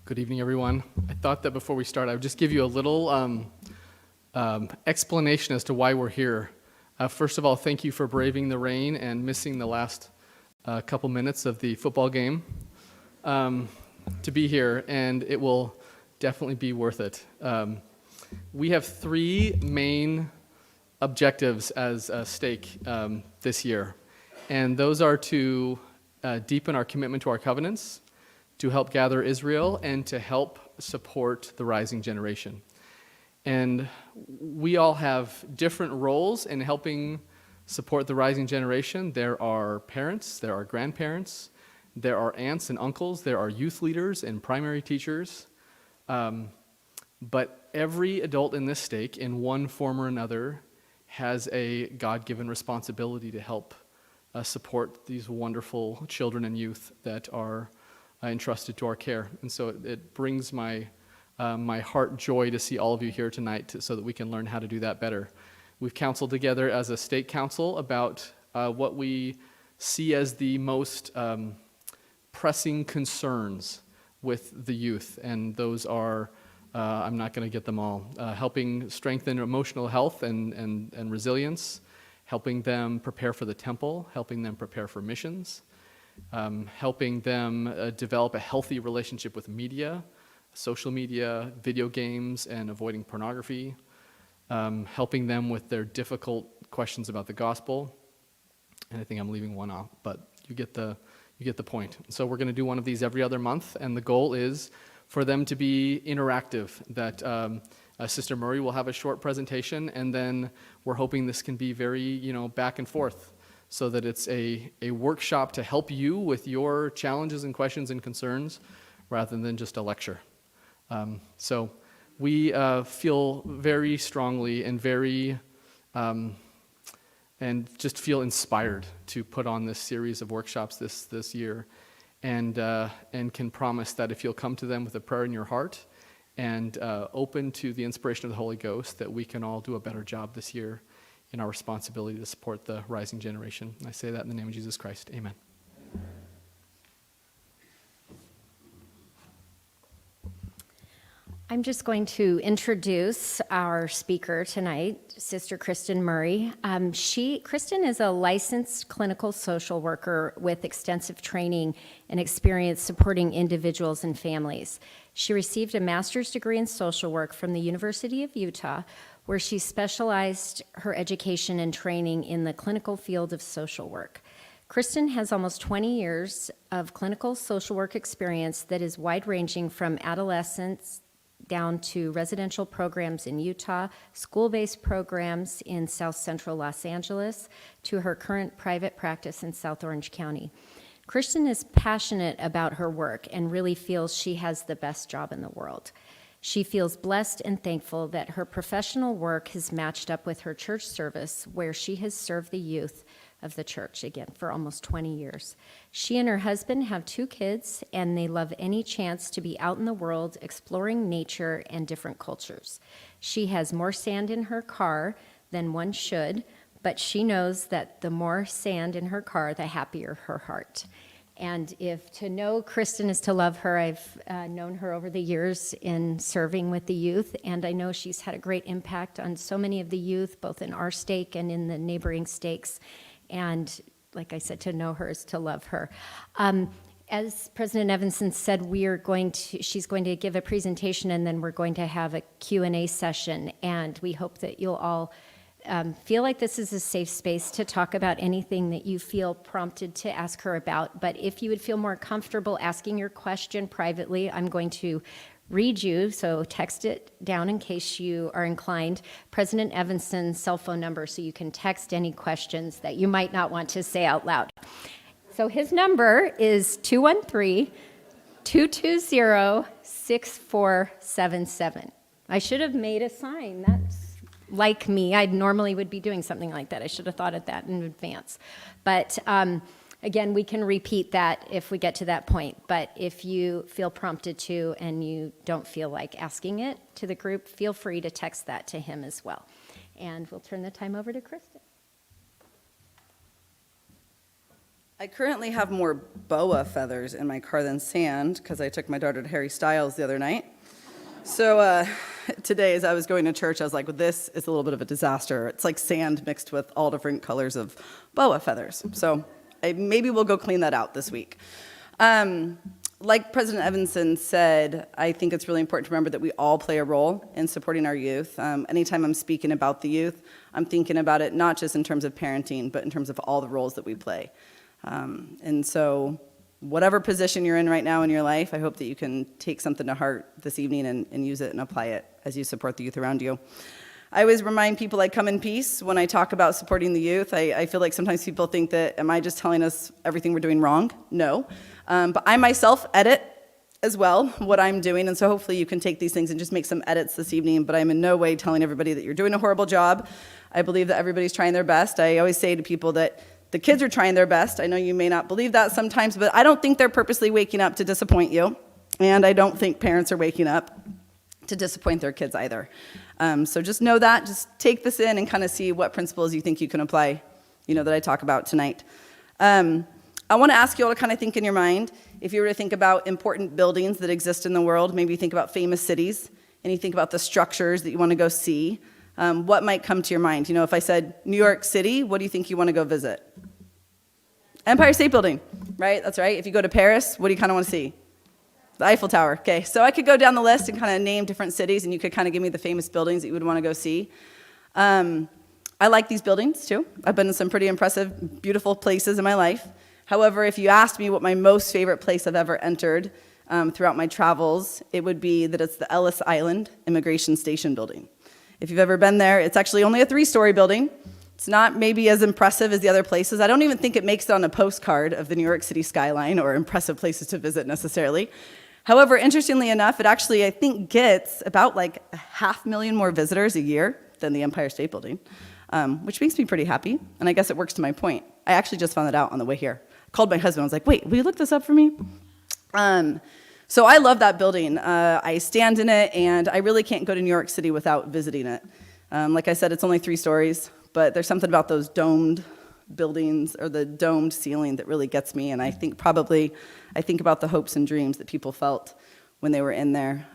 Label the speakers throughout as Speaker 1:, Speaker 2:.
Speaker 1: Good evening, everyone. I thought that before we start, I would just give you a little explanation as to why we're here. First of all, thank you for braving the rain and missing the last couple minutes of the football game to be here, and it will definitely be worth it. We have three main objectives as a stake this year, and those are to deepen our commitment to our covenants, to help gather Israel, and to help support the rising generation. And we all have different roles in helping support the rising generation. There are parents, there are grandparents, there are aunts and uncles, there are youth leaders and primary teachers. But every adult in this stake, in one form or another, has a God-given responsibility to help support these wonderful children and youth that are entrusted to our care. And so it brings my heart joy to see all of you here tonight so that we can learn how to do that better. We've counseled together as a stake council about what we see as the most pressing concerns with the youth, and those are, I'm not going to get them all, helping strengthen emotional health and resilience, helping them prepare for the temple, helping them prepare for missions, helping them develop a healthy relationship with media, social media, video games, and avoiding pornography, helping them with their difficult questions about the gospel. And I think I'm leaving one off, but you get the point. So we're going to do one of these every other month, and the goal is for them to be interactive, that Sister Murray will have a short presentation, and then we're hoping this can be very, back and forth, so that it's a workshop to help you with your challenges and questions and concerns, rather than just a lecture. So we feel very strongly and and just feel inspired to put on this series of workshops this year, and can promise that if you'll come to them with a prayer in your heart and open to the inspiration of the Holy Ghost, that we can all do a better job this year in our responsibility to support the rising generation. I say that in the name of Jesus Christ. Amen.
Speaker 2: I'm just going to introduce our speaker tonight, Sister Kristen Murray. Kristen is a licensed clinical social worker with extensive training and experience supporting individuals and families. She received a master's degree in social work from the University of Utah, where she specialized her education and training in the clinical field of social work. Kristen has almost 20 years of clinical social work experience that is wide-ranging from adolescents down to residential programs in Utah, school-based programs in South Central Los Angeles, to her current private practice in South Orange County. Kristen is passionate about her work and really feels she has the best job in the world. She feels blessed and thankful that her professional work has matched up with her church service, where she has served the youth of the church, again, for almost 20 years. She and her husband have 2 kids, and they love any chance to be out in the world exploring nature and different cultures. She has more sand in her car than one should, but she knows that the more sand in her car, the happier her heart. And if to know Kristen is to love her, I've known her over the years in serving with the youth, and I know she's had a great impact on so many of the youth, both in our stake and in the neighboring stakes. And like I said, to know her is to love her. As President Evanson said, she's going to give a presentation, and then we're going to have a Q&A session, and we hope that you'll all feel like this is a safe space to talk about anything that you feel prompted to ask her about. But if you would feel more comfortable asking your question privately, I'm going to read you, so text it down in case you are inclined, President Evanson's cell phone number, so you can text any questions that you might not want to say out loud. So his number is 213-220-6477. I should have made a sign. That's like me. I normally would be doing something like that. I should have thought of that in advance. But again, we can repeat that if we get to that point. But if you feel prompted to and you don't feel like asking it to the group, feel free to text that to him as well. And we'll turn the time over to Kristen.
Speaker 3: I currently have more boa feathers in my car than sand because I took my daughter to Harry Styles the other night. So today, as I was going to church, I was like, well, this is a little bit of a disaster. It's like sand mixed with all different colors of boa feathers. So maybe we'll go clean that out this week. Like President Evanson said, I think it's really important to remember that we all play a role in supporting our youth. Anytime I'm speaking about the youth, I'm thinking about it not just in terms of parenting, but in terms of all the roles that we play. And so whatever position you're in right now in your life, I hope that you can take something to heart this evening and use it and apply it as you support the youth around you. I always remind people I come in peace when I talk about supporting the youth. I feel like sometimes people think that, am I just telling us everything we're doing wrong? No. But I myself edit as well what I'm doing, and so hopefully you can take these things and just make some edits this evening, but I'm in no way telling everybody that you're doing a horrible job. I believe that everybody's trying their best. I always say to people that the kids are trying their best. I know you may not believe that sometimes, but I don't think they're purposely waking up to disappoint you, and I don't think parents are waking up to disappoint their kids either. So just know that. Just take this in and kind of see what principles you think you can apply, that I talk about tonight. I want to ask you all to kind of think in your mind, if you were to think about important buildings that exist in the world, maybe you think about famous cities, and you think about the structures that you want to go see, what might come to your mind? If I said New York City, what do you think you want to go visit? Empire State Building, right? That's right. If you go to Paris, what do you kind of want to see? The Eiffel Tower. Okay, so I could go down the list and kind of name different cities, and you could kind of give me the famous buildings that you would want to go see. I like these buildings, too. I've been in some pretty impressive, beautiful places in my life. However, if you asked me what my most favorite place I've ever entered throughout my travels, it would be that it's the Ellis Island Immigration Station building. If you've ever been there, it's actually only a 3-story building. It's not maybe as impressive as the other places. I don't even think it makes it on a postcard of the New York City skyline or impressive places to visit necessarily. However, interestingly enough, it actually, I think, gets about like 500,000 more visitors a year than the Empire State Building, which makes me pretty happy, and I guess it works to my point. I actually just found that out on the way here. I called my husband. I was like, wait, will you look this up for me? So I love that building. I stand in it, and I really can't go to New York City without visiting it. Like I said, it's only 3 stories, but there's something about those domed buildings or the domed ceiling that really gets me, and I think about the hopes and dreams that people felt when they were in there.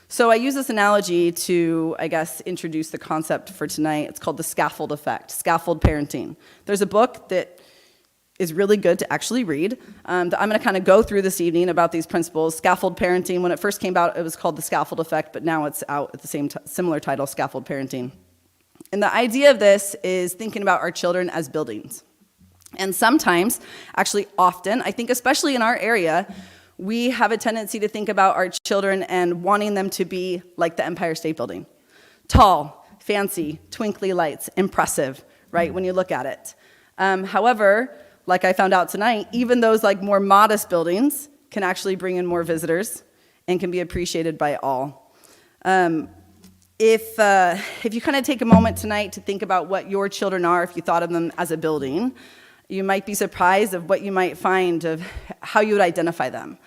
Speaker 3: So I use this analogy to, I guess, introduce the concept for tonight. It's called the scaffold effect, scaffold parenting. There's a book that is really good to actually read that I'm going to kind of go through this evening about these principles. Scaffold parenting, when it first came out, it was called the scaffold effect, but now it's out at the similar title, scaffold parenting. And the idea of this is thinking about our children as buildings. And sometimes, actually often, I think especially in our area, we have a tendency to think about our children and wanting them to be like the Empire State Building. Tall, fancy, twinkly lights, impressive, right, when you look at it. However, like I found out tonight, even those like more modest buildings can actually bring in more visitors and can be appreciated by all. If you kind of take a moment tonight to think about what your children are, if you thought of them as a building, you might be surprised of what you might find of how you would identify them.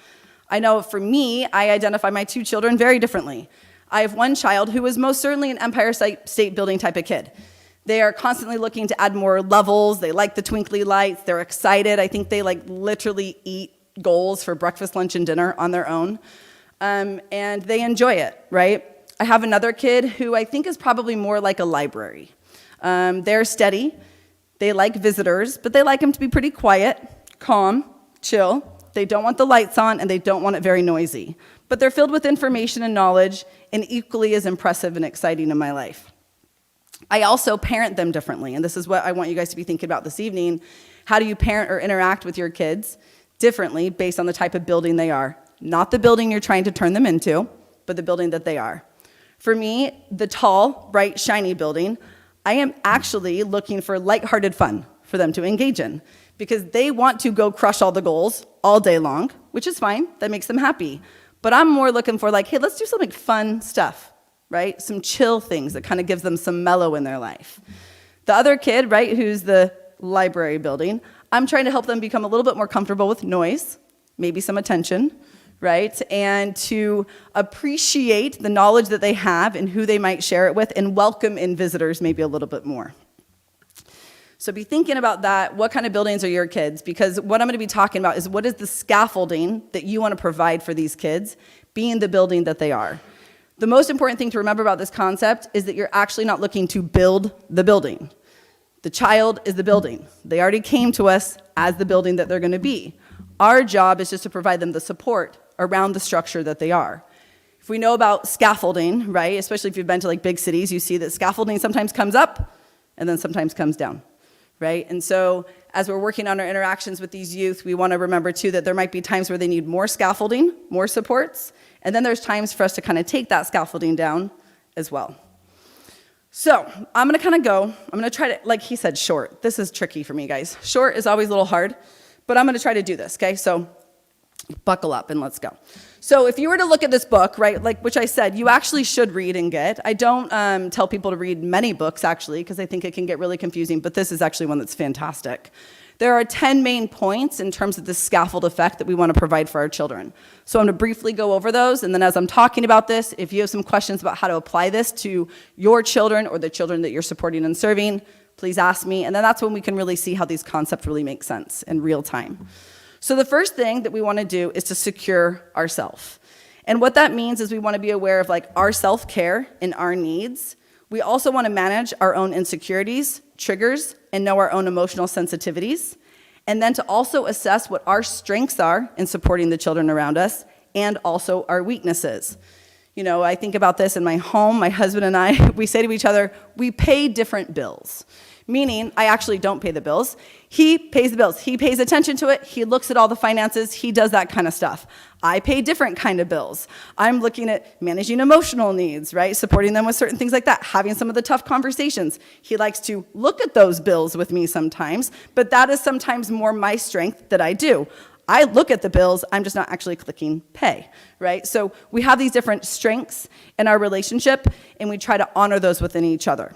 Speaker 3: I know for me, I identify my 2 children very differently. I have one child who is most certainly an Empire State Building type of kid. They are constantly looking to add more levels. They like the twinkly lights. They're excited. I think they like literally eat goals for breakfast, lunch, and dinner on their own. And they enjoy it, right? I have another kid who I think is probably more like a library. They're steady. They like visitors, but they like them to be pretty quiet, calm, chill. They don't want the lights on, and they don't want it very noisy. But they're filled with information and knowledge, and equally as impressive and exciting in my life. I also parent them differently, and this is what I want you guys to be thinking about this evening. How do you parent or interact with your kids differently based on the type of building they are? Not the building you're trying to turn them into, but the building that they are. For me, the tall, bright, shiny building, I am actually looking for lighthearted fun for them to engage in because they want to go crush all the goals all day long, which is fine. That makes them happy. But I'm more looking for like, hey, let's do some like fun stuff, right? Some chill things that kind of gives them some mellow in their life. The other kid, right, who's the library building, I'm trying to help them become a little bit more comfortable with noise, maybe some attention, right? And to appreciate the knowledge that they have and who they might share it with and welcome in visitors maybe a little bit more. So be thinking about that. What kind of buildings are your kids? Because what I'm going to be talking about is what is the scaffolding that you want to provide for these kids, being the building that they are. The most important thing to remember about this concept is that you're actually not looking to build the building. The child is the building. They already came to us as the building that they're going to be. Our job is just to provide them the support around the structure that they are. If we know about scaffolding, right, especially if you've been to like big cities, you see that scaffolding sometimes comes up and then sometimes comes down, right? And so as we're working on our interactions with these youth, we want to remember too that there might be times where they need more scaffolding, more supports, and then there's times for us to kind of take that scaffolding down as well. So I'm going to try to, like he said, short. This is tricky for me, guys. Short is always a little hard, but I'm going to try to do this, okay? So buckle up and let's go. So if you were to look at this book, right, like which I said, you actually should read and get. I don't tell people to read many books, actually, because I think it can get really confusing, but this is actually one that's fantastic. There are 10 main points in terms of the scaffold effect that we want to provide for our children. So I'm going to briefly go over those, and then as I'm talking about this, if you have some questions about how to apply this to your children or the children that you're supporting and serving, please ask me, and then that's when we can really see how these concepts really make sense in real time. So the first thing that we want to do is to secure ourselves. And what that means is we want to be aware of like our self-care and our needs. We also want to manage our own insecurities, triggers, and know our own emotional sensitivities. And then to also assess what our strengths are in supporting the children around us and also our weaknesses. You know, I think about this in my home, my husband and I, we say to each other, we pay different bills. Meaning, I actually don't pay the bills. He pays the bills. He pays attention to it. He looks at all the finances. He does that kind of stuff. I pay different kind of bills. I'm looking at managing emotional needs, right? Supporting them with certain things like that, having some of the tough conversations. He likes to look at those bills with me sometimes, but that is sometimes more my strength that I do. I look at the bills, I'm just not actually clicking pay, right? So we have these different strengths in our relationship, and we try to honor those within each other.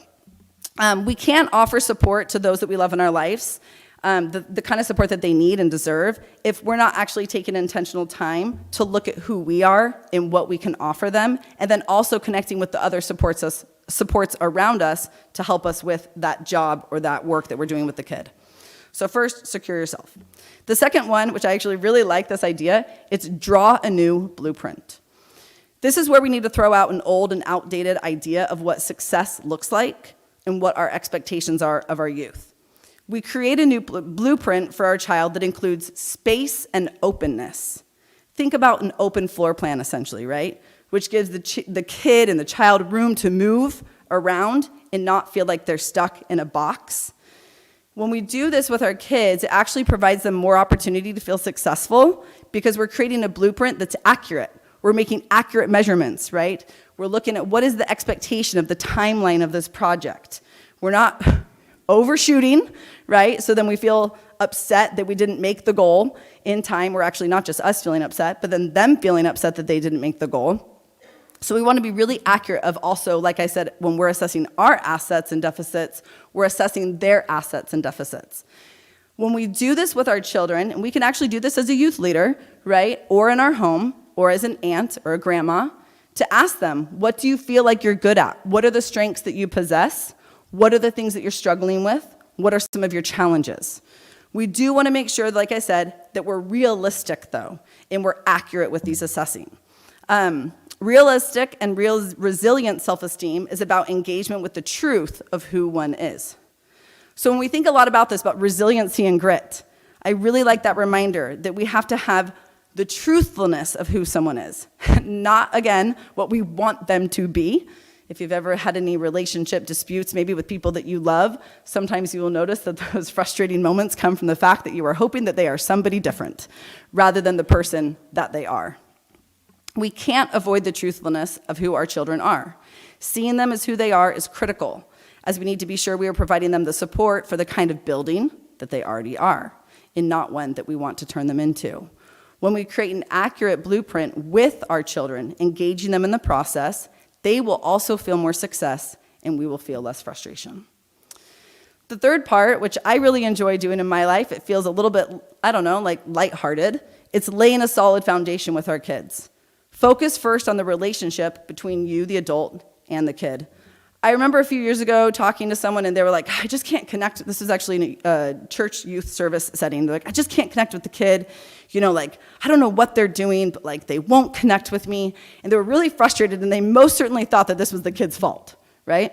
Speaker 3: We can't offer support to those that we love in our lives, the kind of support that they need and deserve, if we're not actually taking intentional time to look at who we are and what we can offer them, and then also connecting with the other supports around us to help us with that job or that work that we're doing with the kid. So first, secure yourself. The second one, which I actually really like this idea, it's draw a new blueprint. This is where we need to throw out an old and outdated idea of what success looks like and what our expectations are of our youth. We create a new blueprint for our child that includes space and openness. Think about an open floor plan, essentially, right? Which gives the kid and the child room to move around and not feel like they're stuck in a box. When we do this with our kids, it actually provides them more opportunity to feel successful because we're creating a blueprint that's accurate. We're making accurate measurements, right? We're looking at what is the expectation of the timeline of this project. We're not overshooting, right? So then we feel upset that we didn't make the goal in time. We're actually not just us feeling upset, but then them feeling upset that they didn't make the goal. So we want to be really accurate of also, like I said, when we're assessing our assets and deficits, we're assessing their assets and deficits. When we do this with our children, and we can actually do this as a youth leader, right? Or in our home, or as an aunt or a grandma, to ask them, what do you feel like you're good at? What are the strengths that you possess? What are the things that you're struggling with? What are some of your challenges? We do want to make sure, like I said, that we're realistic, though, and we're accurate with these assessing. Realistic and resilient self-esteem is about engagement with the truth of who one is. So when we think a lot about this, about resiliency and grit, I really like that reminder that we have to have the truthfulness of who someone is, not, again, what we want them to be. If you've ever had any relationship disputes, maybe with people that you love, sometimes you will notice that those frustrating moments come from the fact that you are hoping that they are somebody different, rather than the person that they are. We can't avoid the truthfulness of who our children are. Seeing them as who they are is critical, as we need to be sure we are providing them the support for the kind of building that they already are, and not one that we want to turn them into. When we create an accurate blueprint with our children, engaging them in the process, they will also feel more success, and we will feel less frustration. The third part, which I really enjoy doing in my life, it feels a little bit, I don't know, like lighthearted. It's laying a solid foundation with our kids. Focus first on the relationship between you, the adult, and the kid. I remember a few years ago talking to someone and they were like, I just can't connect. This was actually in a church youth service setting. They're like, I just can't connect with the kid. Like, I don't know what they're doing, but like they won't connect with me. And they were really frustrated and they most certainly thought that this was the kid's fault, right?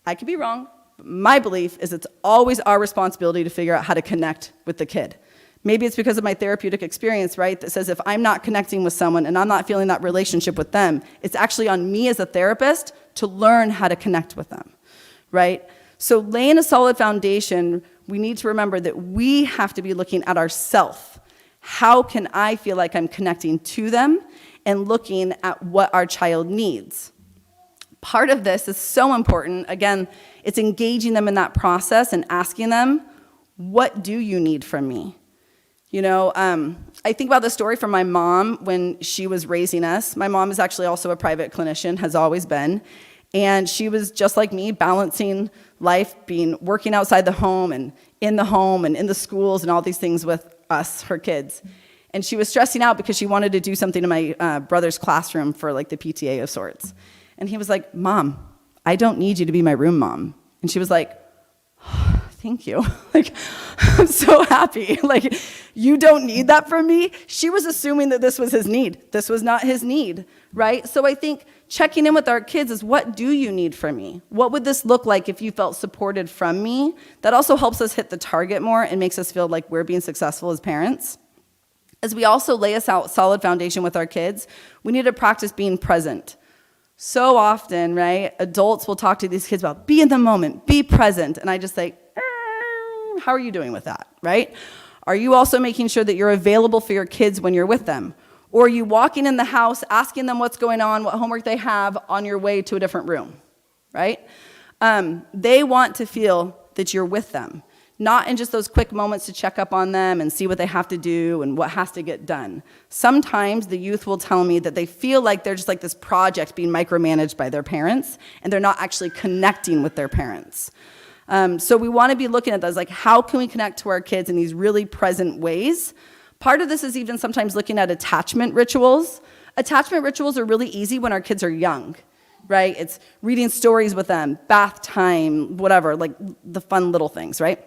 Speaker 3: I could be wrong, but my belief is it's always our responsibility to figure out how to connect with the kid. Maybe it's because of my therapeutic experience, right, that says if I'm not connecting with someone and I'm not feeling that relationship with them, it's actually on me as a therapist to learn how to connect with them, right? So laying a solid foundation, we need to remember that we have to be looking at ourselves. How can I feel like I'm connecting to them and looking at what our child needs? Part of this is so important. Again, it's engaging them in that process and asking them, what do you need from me? I think about the story from my mom when she was raising us. My mom is actually also a private clinician, has always been. And she was just like me, balancing life, working outside the home and in the schools and all these things with us, her kids. And she was stressing out because she wanted to do something in my brother's classroom for like the PTA of sorts. And he was like, Mom, I don't need you to be my room mom. And she was like, thank you. Like, I'm so happy. Like, you don't need that from me. She was assuming that this was his need. This was not his need, right? So I think checking in with our kids is, what do you need from me? What would this look like if you felt supported from me? That also helps us hit the target more and makes us feel like we're being successful as parents. As we also lay a solid foundation with our kids, we need to practice being present. So often, right, adults will talk to these kids about be in the moment, be present. And I just say, how are you doing with that, right? Are you also making sure that you're available for your kids when you're with them? Or are you walking in the house, asking them what's going on, what homework they have on your way to a different room, right? They want to feel that you're with them, not in just those quick moments to check up on them and see what they have to do and what has to get done. Sometimes the youth will tell me that they feel like they're just like this project being micromanaged by their parents, and they're not actually connecting with their parents. So we want to be looking at those, like, how can we connect to our kids in these really present ways? Part of this is even sometimes looking at attachment rituals. Attachment rituals are really easy when our kids are young, right? It's reading stories with them, bath time, whatever, like the fun little things, right?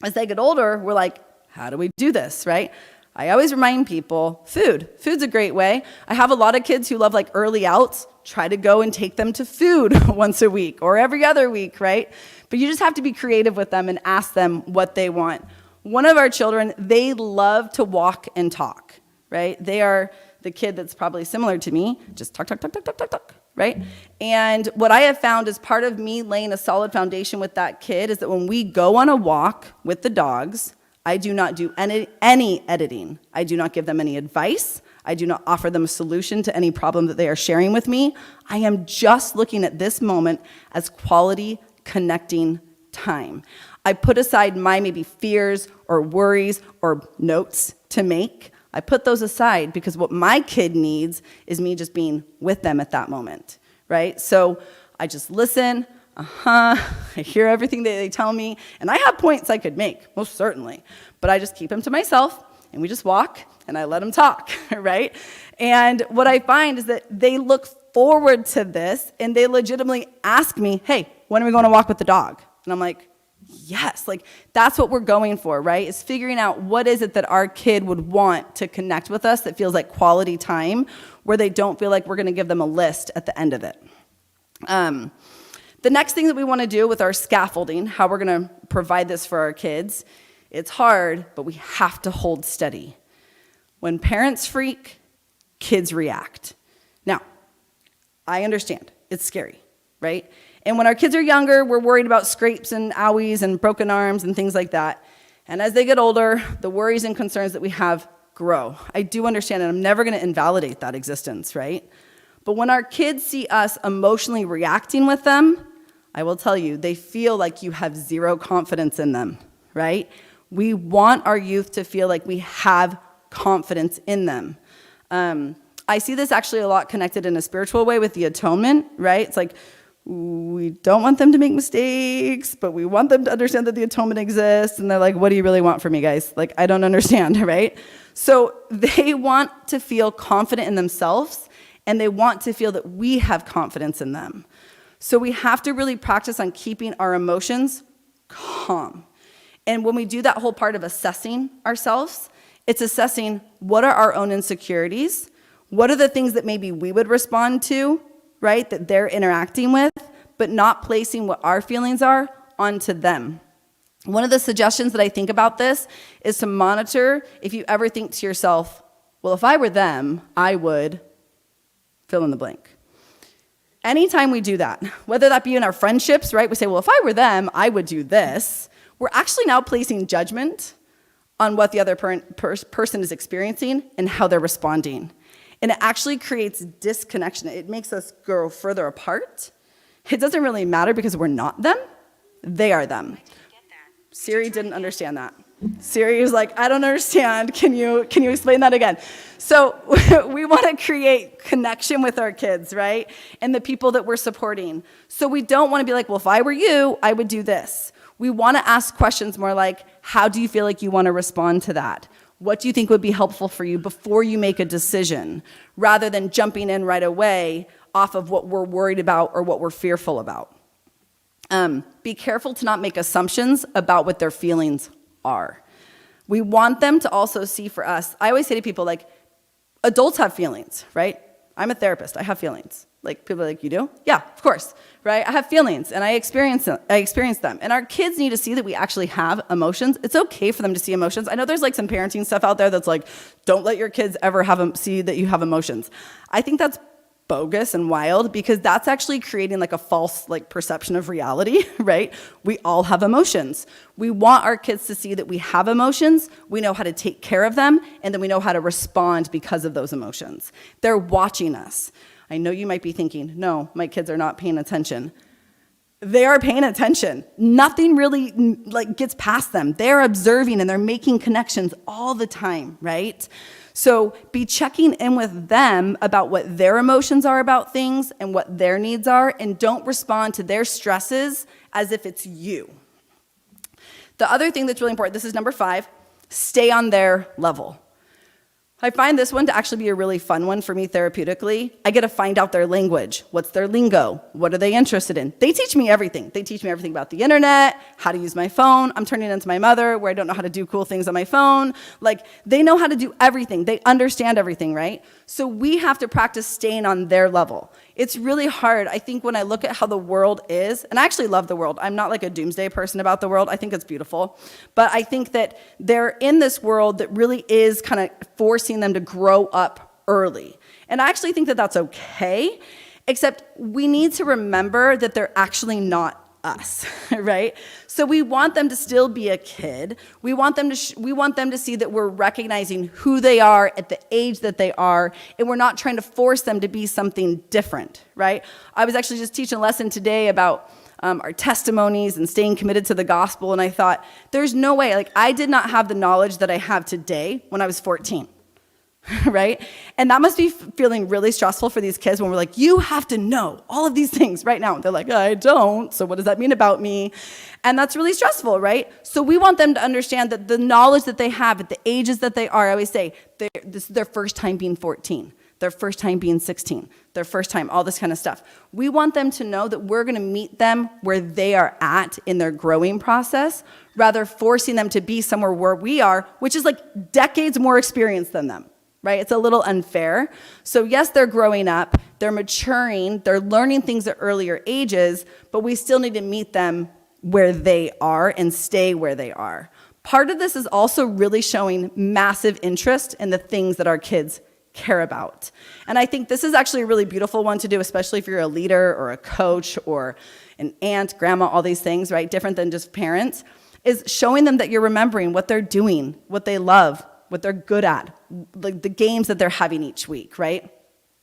Speaker 3: As they get older, we're like, how do we do this, right? I always remind people, food. Food's a great way. I have a lot of kids who love like early outs. Try to go and take them to food once a week or every other week, right? But you just have to be creative with them and ask them what they want. One of our children, they love to walk and talk, right? They are the kid that's probably similar to me, just talk, right? And what I have found is part of me laying a solid foundation with that kid is that when we go on a walk with the dogs, I do not do any editing. I do not give them any advice. I do not offer them a solution to any problem that they are sharing with me. I am just looking at this moment as quality connecting time. I put aside my maybe fears or worries or notes to make. I put those aside because what my kid needs is me just being with them at that moment, right? So I just listen, I hear everything that they tell me, and I have points I could make, most certainly, but I just keep them to myself, and we just walk, and I let them talk, right? And what I find is that they look forward to this, and they legitimately ask me, hey, when are we going to walk with the dog? And I'm like, yes, like that's what we're going for, right? Is figuring out what is it that our kid would want to connect with us that feels like quality time, where they don't feel like we're going to give them a list at the end of it. The next thing that we want to do with our scaffolding, how we're going to provide this for our kids, it's hard, but we have to hold steady. When parents freak, kids react. Now, I understand, it's scary, right? And when our kids are younger, we're worried about scrapes and owies and broken arms and things like that. And as they get older, the worries and concerns that we have grow. I do understand, and I'm never going to invalidate that existence, right? But when our kids see us emotionally reacting with them, I will tell you, they feel like you have zero confidence in them, right? We want our youth to feel like we have confidence in them. I see this actually a lot connected in a spiritual way with the atonement, right? It's like, we don't want them to make mistakes, but we want them to understand that the atonement exists. And they're like, what do you really want from me, guys? Like, I don't understand, right? So they want to feel confident in themselves, and they want to feel that we have confidence in them. So we have to really practice on keeping our emotions calm. And when we do that whole part of assessing ourselves, it's assessing what are our own insecurities, what are the things that maybe we would respond to, right, that they're interacting with, but not placing what our feelings are onto them. One of the suggestions that I think about this is to monitor if you ever think to yourself, well, if I were them, I would fill in the blank. Anytime we do that, whether that be in our friendships, right, we say, well, if I were them, I would do this, we're actually now placing judgment on what the other person is experiencing and how they're responding. And it actually creates disconnection. It makes us grow further apart. It doesn't really matter because we're not them. They are them. Siri didn't understand that. Siri was like, I don't understand. Can you explain that again? So we want to create connection with our kids, right? And the people that we're supporting. So we don't want to be like, well, if I were you, I would do this. We want to ask questions more like, how do you feel like you want to respond to that? What do you think would be helpful for you before you make a decision, rather than jumping in right away off of what we're worried about or what we're fearful about. Be careful to not make assumptions about what their feelings are. We want them to also see for us. I always say to people, like, adults have feelings, right? I'm a therapist. I have feelings. Like, people are like, you do? Yeah, of course, right? I have feelings, and I experience them. And our kids need to see that we actually have emotions. It's okay for them to see emotions. I know there's, like, some parenting stuff out there that's like, don't let your kids ever see that you have emotions. I think that's bogus and wild, because that's actually creating like a false like perception of reality, right? We all have emotions. We want our kids to see that we have emotions, we know how to take care of them, and then we know how to respond because of those emotions. They're watching us. I know you might be thinking, no, my kids are not paying attention. They are paying attention. Nothing really like gets past them. They're observing and they're making connections all the time, right? So be checking in with them about what their emotions are about things and what their needs are, and don't respond to their stresses as if it's you. The other thing that's really important, this is number 5, stay on their level. I find this one to actually be a really fun one for me therapeutically. I get to find out their language. What's their lingo? What are they interested in? They teach me everything. They teach me everything about the internet, how to use my phone. I'm turning into my mother where I don't know how to do cool things on my phone. Like, they know how to do everything. They understand everything, right? So we have to practice staying on their level. It's really hard. I think when I look at how the world is, and I actually love the world. I'm not like a doomsday person about the world. I think it's beautiful. But I think that they're in this world that really is kind of forcing them to grow up early. And I actually think that that's okay, except we need to remember that they're actually not us, right? So we want them to still be a kid. We want them to see that we're recognizing who they are at the age that they are, and we're not trying to force them to be something different, right? I was actually just teaching a lesson today about our testimonies and staying committed to the gospel, and I thought, there's no way, like, I did not have the knowledge that I have today when I was 14. Right? And that must be feeling really stressful for these kids when we're like, you have to know all of these things right now. They're like, I don't. So what does that mean about me? And that's really stressful, right? So we want them to understand that the knowledge that they have at the ages that they are, I always say, this is their first time being 14, their first time being 16, their first time, all this kind of stuff. We want them to know that we're going to meet them where they are at in their growing process, rather forcing them to be somewhere where we are, which is like decades more experience than them. Right? It's a little unfair. So yes, they're growing up, they're maturing, they're learning things at earlier ages, but we still need to meet them where they are and stay where they are. Part of this is also really showing massive interest in the things that our kids care about. And I think this is actually a really beautiful one to do, especially if you're a leader or a coach or an aunt, grandma, all these things, right? Different than just parents, is showing them that you're remembering what they're doing, what they love, what they're good at, like the games that they're having each week, right?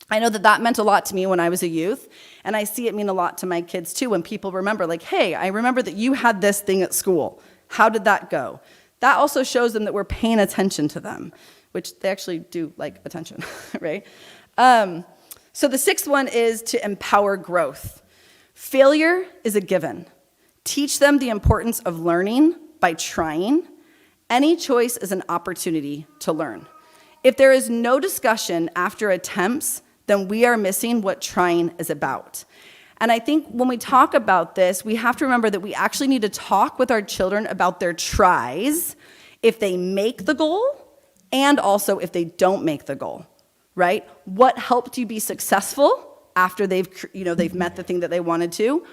Speaker 3: I know that meant a lot to me when I was a youth, and I see it mean a lot to my kids too when people remember, like, hey, I remember that you had this thing at school. How did that go? That also shows them that we're paying attention to them, which they actually do like attention, right? So the 6th one is to empower growth. Failure is a given. Teach them the importance of learning by trying. Any choice is an opportunity to learn. If there is no discussion after attempts, then we are missing what trying is about. And I think when we talk about this, we have to remember that we actually need to talk with our children about their tries if they make the goal and also if they don't make the goal, right? What helped you be successful after they've met the thing that they wanted to?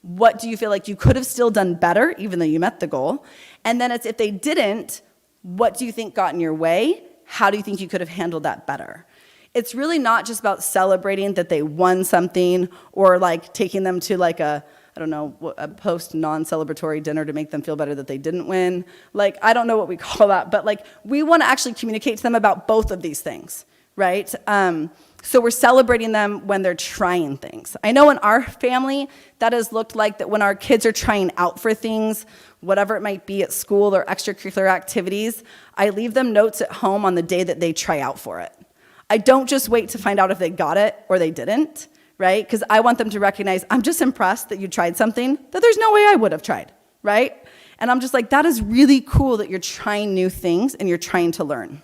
Speaker 3: What do you feel like you could have still done better even though you met the goal? And then it's if they didn't, what do you think got in your way? How do you think you could have handled that better? It's really not just about celebrating that they won something or like taking them to like a post non-celebratory dinner to make them feel better that they didn't win. Like, I don't know what we call that, but like we want to actually communicate to them about both of these things, right? So we're celebrating them when they're trying things. I know in our family, that has looked like that when our kids are trying out for things, whatever it might be at school or extracurricular activities, I leave them notes at home on the day that they try out for it. I don't just wait to find out if they got it or they didn't, right? Because I want them to recognize, I'm just impressed that you tried something that there's no way I would have tried, right? And I'm just like, that is really cool that you're trying new things and you're trying to learn.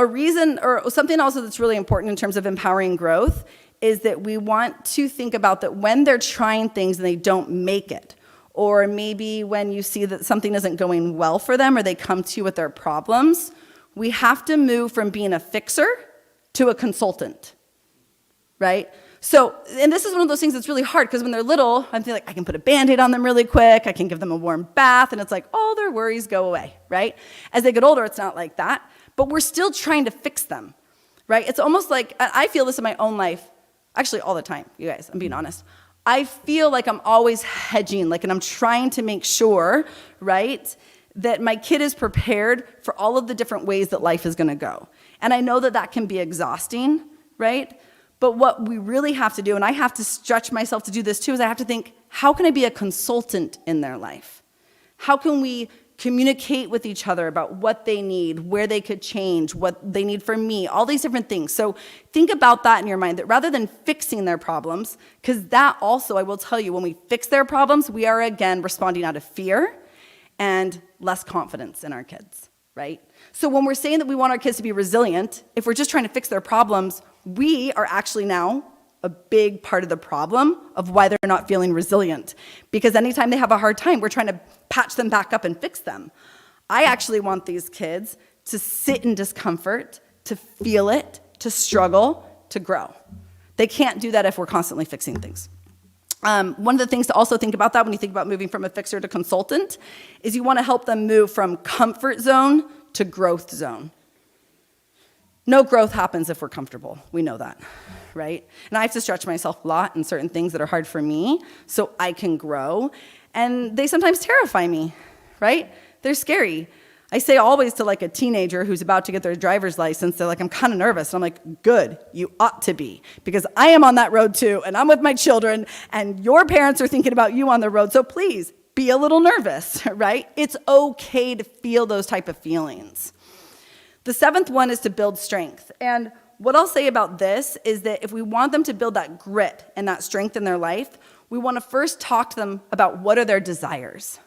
Speaker 3: A reason, or something also that's really important in terms of empowering growth, is that we want to think about that when they're trying things and they don't make it, or maybe when you see that something isn't going well for them or they come to you with their problems, we have to move from being a fixer to a consultant, right? So, and this is one of those things that's really hard because when they're little, I feel like I can put a Band-Aid on them really quick, I can give them a warm bath, and it's like all their worries go away, right? As they get older, it's not like that, but we're still trying to fix them, right? It's almost like, I feel this in my own life, actually all the time, you guys, I'm being honest. I feel like I'm always hedging, and I'm trying to make sure, right, that my kid is prepared for all of the different ways that life is going to go. And I know that that can be exhausting, right? But what we really have to do, and I have to stretch myself to do this too, is I have to think, how can I be a consultant in their life? How can we communicate with each other about what they need, where they could change, what they need from me, all these different things. So think about that in your mind, that rather than fixing their problems, because that also, I will tell you, when we fix their problems, we are again responding out of fear and less confidence in our kids, right? So when we're saying that we want our kids to be resilient, if we're just trying to fix their problems, we are actually now a big part of the problem of why they're not feeling resilient. Because anytime they have a hard time, we're trying to patch them back up and fix them. I actually want these kids to sit in discomfort, to feel it, to struggle, to grow. They can't do that if we're constantly fixing things. One of the things to also think about that when you think about moving from a fixer to consultant is you want to help them move from comfort zone to growth zone. No growth happens if we're comfortable. We know that, right? And I have to stretch myself a lot in certain things that are hard for me so I can grow. And they sometimes terrify me, right? They're scary. I say always to like a teenager who's about to get their driver's license, they're like, I'm kind of nervous. And I'm like, good, you ought to be, because I am on that road too, and I'm with my children, and your parents are thinking about you on the road, so please be a little nervous, right? It's okay to feel those type of feelings. The seventh one is to build strength. And what I'll say about this is that if we want them to build that grit and that strength in their life, we want to first talk to them about what are their desires,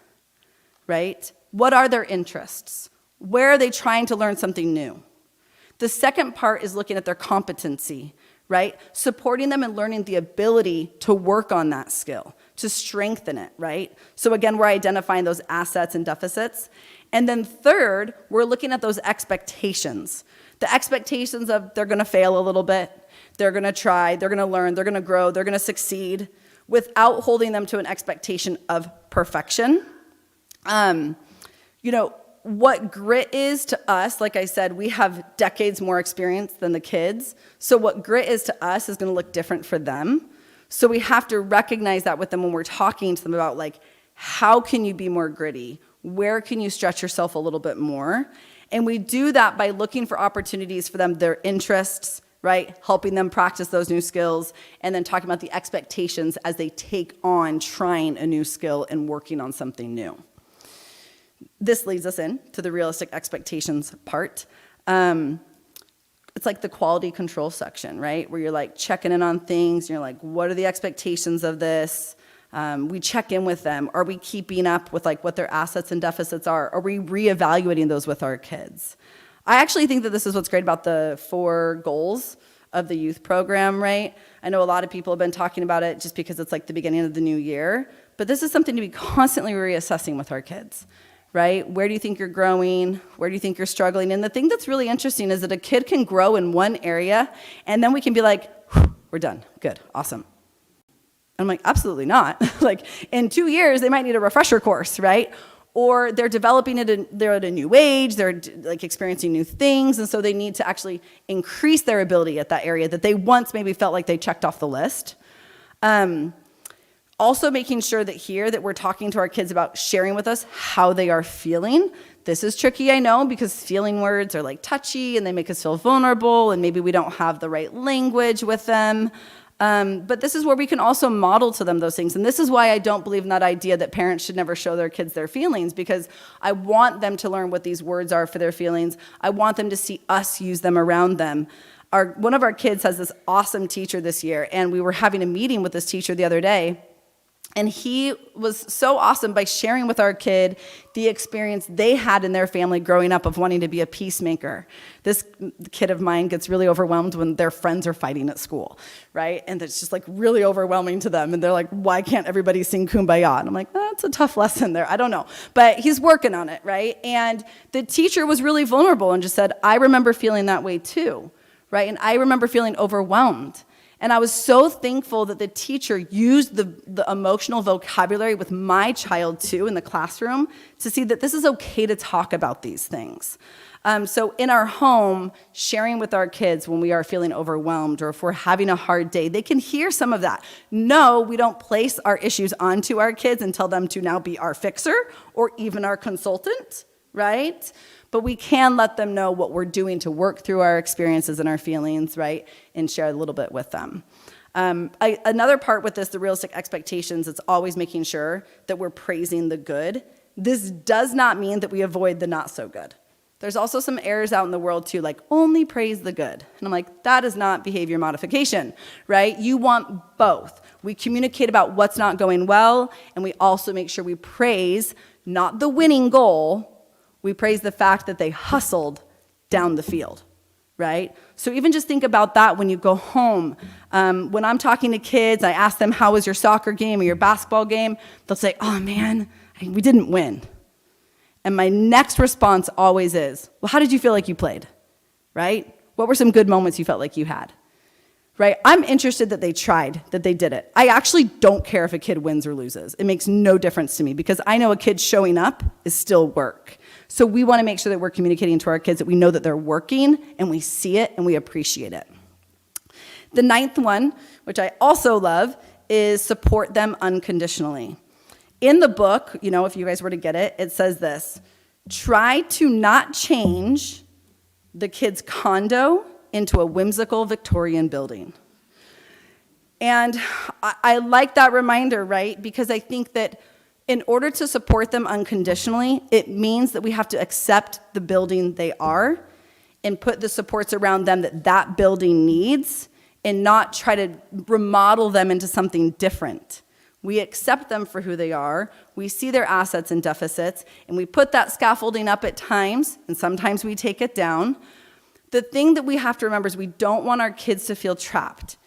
Speaker 3: right? What are their interests? Where are they trying to learn something new? The second part is looking at their competency, right? Supporting them and learning the ability to work on that skill, to strengthen it, right? So again, we're identifying those assets and deficits. And then third, we're looking at those expectations. The expectations of they're going to fail a little bit, they're going to try, they're going to learn, they're going to grow, they're going to succeed, without holding them to an expectation of perfection. What grit is to us, like I said, we have decades more experience than the kids. So what grit is to us is going to look different for them. So we have to recognize that with them when we're talking to them about, like, how can you be more gritty? Where can you stretch yourself a little bit more? And we do that by looking for opportunities for them, their interests, right? Helping them practice those new skills, and then talking about the expectations as they take on trying a new skill and working on something new. This leads us in to the realistic expectations part. It's like the quality control section, right? Where you're like checking in on things. You're like, what are the expectations of this? We check in with them. Are we keeping up with like what their assets and deficits are? Are we reevaluating those with our kids? I actually think that this is what's great about the 4 goals of the youth program, right? I know a lot of people have been talking about it just because it's like the beginning of the new year, but this is something to be constantly reassessing with our kids, right? Where do you think you're growing? Where do you think you're struggling? And the thing that's really interesting is that a kid can grow in one area, and then we can be like, we're done, good, awesome. I'm like, absolutely not. Like, in 2 years, they might need a refresher course, right? Or they're developing it, they're at a new age, they're like experiencing new things, and so they need to actually increase their ability at that area that they once maybe felt like they checked off the list. Also making sure that here that we're talking to our kids about sharing with us how they are feeling. This is tricky, I know, because feeling words are like touchy and they make us feel vulnerable, and maybe we don't have the right language with them. But this is where we can also model to them those things. And this is why I don't believe in that idea that parents should never show their kids their feelings, because I want them to learn what these words are for their feelings. I want them to see us use them around them. One of our kids has this awesome teacher this year, and we were having a meeting with this teacher the other day. And he was so awesome by sharing with our kid the experience they had in their family growing up of wanting to be a peacemaker. This kid of mine gets really overwhelmed when their friends are fighting at school, right? And it's just like really overwhelming to them. And they're like, why can't everybody sing Kumbaya? And I'm like, that's a tough lesson there. I don't know. But he's working on it, right? And the teacher was really vulnerable and just said, I remember feeling that way too, right? And I remember feeling overwhelmed. And I was so thankful that the teacher used the emotional vocabulary with my child too in the classroom to see that this is okay to talk about these things. So in our home, sharing with our kids when we are feeling overwhelmed or if we're having a hard day, they can hear some of that. No, we don't place our issues onto our kids and tell them to now be our fixer or even our consultant, right? But we can let them know what we're doing to work through our experiences and our feelings, right? And share a little bit with them. Another part with this, the realistic expectations, it's always making sure that we're praising the good. This does not mean that we avoid the not so good. There's also some errors out in the world too, like only praise the good. And I'm like, that is not behavior modification, right? You want both. We communicate about what's not going well, and we also make sure we praise not the winning goal. We praise the fact that they hustled down the field, right? So even just think about that when you go home. When I'm talking to kids, I ask them, how was your soccer game or your basketball game? They'll say, oh man, we didn't win. And my next response always is, well, how did you feel like you played, right? What were some good moments you felt like you had, right? I'm interested that they tried, that they did it. I actually don't care if a kid wins or loses. It makes no difference to me because I know a kid showing up is still work. So we want to make sure that we're communicating to our kids that we know that they're working and we see it and we appreciate it. The 9th one, which I also love, is support them unconditionally. In the book, if you guys were to get it, it says this: try to not change the kid's condo into a whimsical Victorian building. And I like that reminder, right? Because I think that in order to support them unconditionally, it means that we have to accept the building they are and put the supports around them that building needs and not try to remodel them into something different. We accept them for who they are, we see their assets and deficits, and we put that scaffolding up at times, and sometimes we take it down. The thing that we have to remember is we don't want our kids to feel trapped.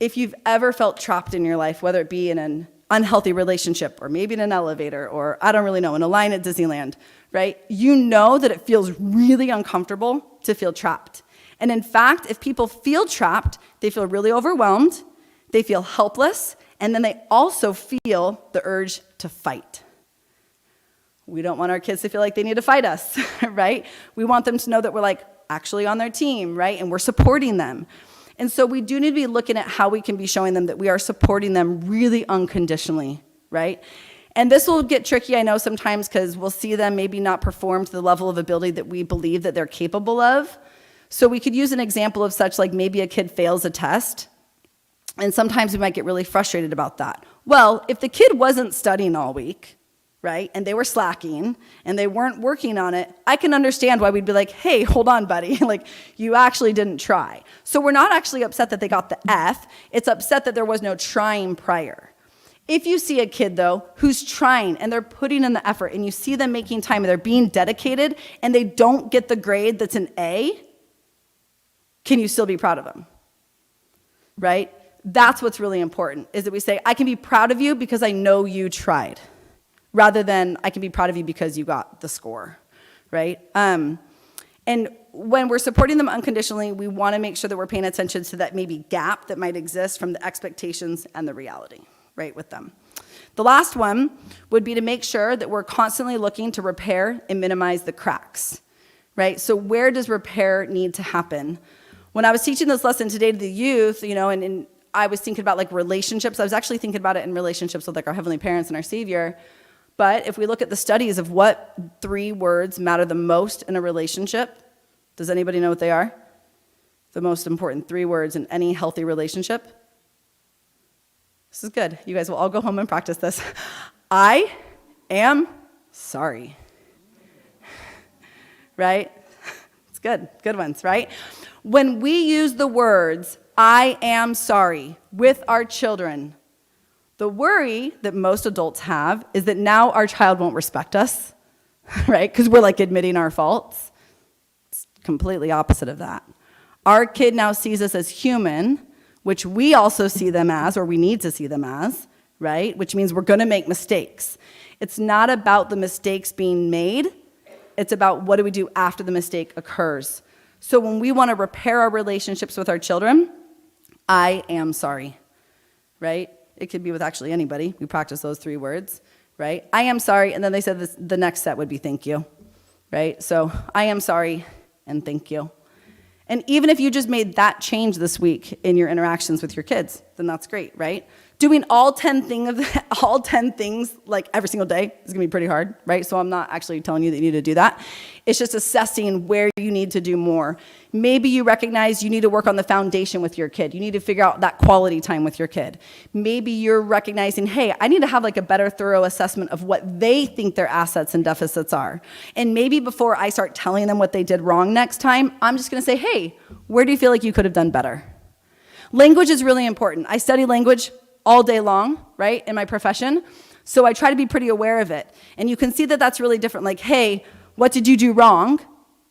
Speaker 3: If you've ever felt trapped in your life, whether it be in an unhealthy relationship or maybe in an elevator or I don't really know, in a line at Disneyland, right? You know that it feels really uncomfortable to feel trapped. And in fact, if people feel trapped, they feel really overwhelmed, they feel helpless, and then they also feel the urge to fight. We don't want our kids to feel like they need to fight us, right? We want them to know that we're like actually on their team, right? And we're supporting them. And so we do need to be looking at how we can be showing them that we are supporting them really unconditionally, right? And this will get tricky, I know, sometimes because we'll see them maybe not perform to the level of ability that we believe that they're capable of. So we could use an example of such like maybe a kid fails a test, and sometimes we might get really frustrated about that. Well, if the kid wasn't studying all week, right, and they were slacking, and they weren't working on it, I can understand why we'd be like, hey, hold on, buddy, like, you actually didn't try. So we're not actually upset that they got the F, it's upset that there was no trying prior. If you see a kid, though, who's trying, and they're putting in the effort, and you see them making time, and they're being dedicated, and they don't get the grade that's an A, can you still be proud of them? Right? That's what's really important, is that we say, I can be proud of you because I know you tried, rather than I can be proud of you because you got the score, right? And when we're supporting them unconditionally, we want to make sure that we're paying attention to that maybe gap that might exist from the expectations and the reality, right, with them. The last one would be to make sure that we're constantly looking to repair and minimize the cracks, right? So where does repair need to happen? When I was teaching this lesson today to the youth, and I was thinking about like relationships. I was actually thinking about it in relationships with like our heavenly parents and our Savior. But if we look at the studies of what 3 words matter the most in a relationship, does anybody know what they are? The most important 3 words in any healthy relationship? This is good. You guys will all go home and practice this. I am sorry. Right? It's good. Good ones, right? When we use the words, I am sorry, with our children, the worry that most adults have is that now our child won't respect us, right? Because we're like admitting our faults. It's completely opposite of that. Our kid now sees us as human, which we also see them as, or we need to see them as, right? Which means we're going to make mistakes. It's not about the mistakes being made. It's about what do we do after the mistake occurs. So when we want to repair our relationships with our children, I am sorry, right? It could be with actually anybody. We practice those 3 words, right? I am sorry, and then they said the next set would be thank you, right? So I am sorry and thank you. And even if you just made that change this week in your interactions with your kids, then that's great, right? Doing all 10 things like every single day is going to be pretty hard, right? So I'm not actually telling you that you need to do that. It's just assessing where you need to do more. Maybe you recognize you need to work on the foundation with your kid. You need to figure out that quality time with your kid. Maybe you're recognizing, hey, I need to have like a better thorough assessment of what they think their assets and deficits are. And maybe before I start telling them what they did wrong next time, I'm just going to say, hey, where do you feel like you could have done better? Language is really important. I study language all day long, right, in my profession. So I try to be pretty aware of it. And you can see that that's really different. Like, hey, what did you do wrong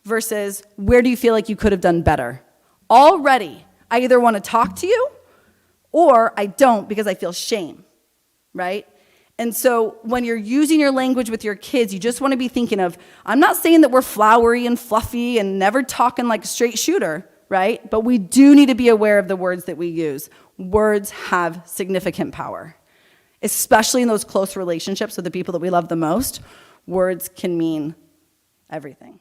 Speaker 3: versus where do you feel like you could have done better? Already, I either want to talk to you or I don't because I feel shame, right? And so when you're using your language with your kids, you just want to be thinking of, I'm not saying that we're flowery and fluffy and never talking like a straight shooter, right? But we do need to be aware of the words that we use. Words have significant power, especially in those close relationships with the people that we love the most. Words can mean everything.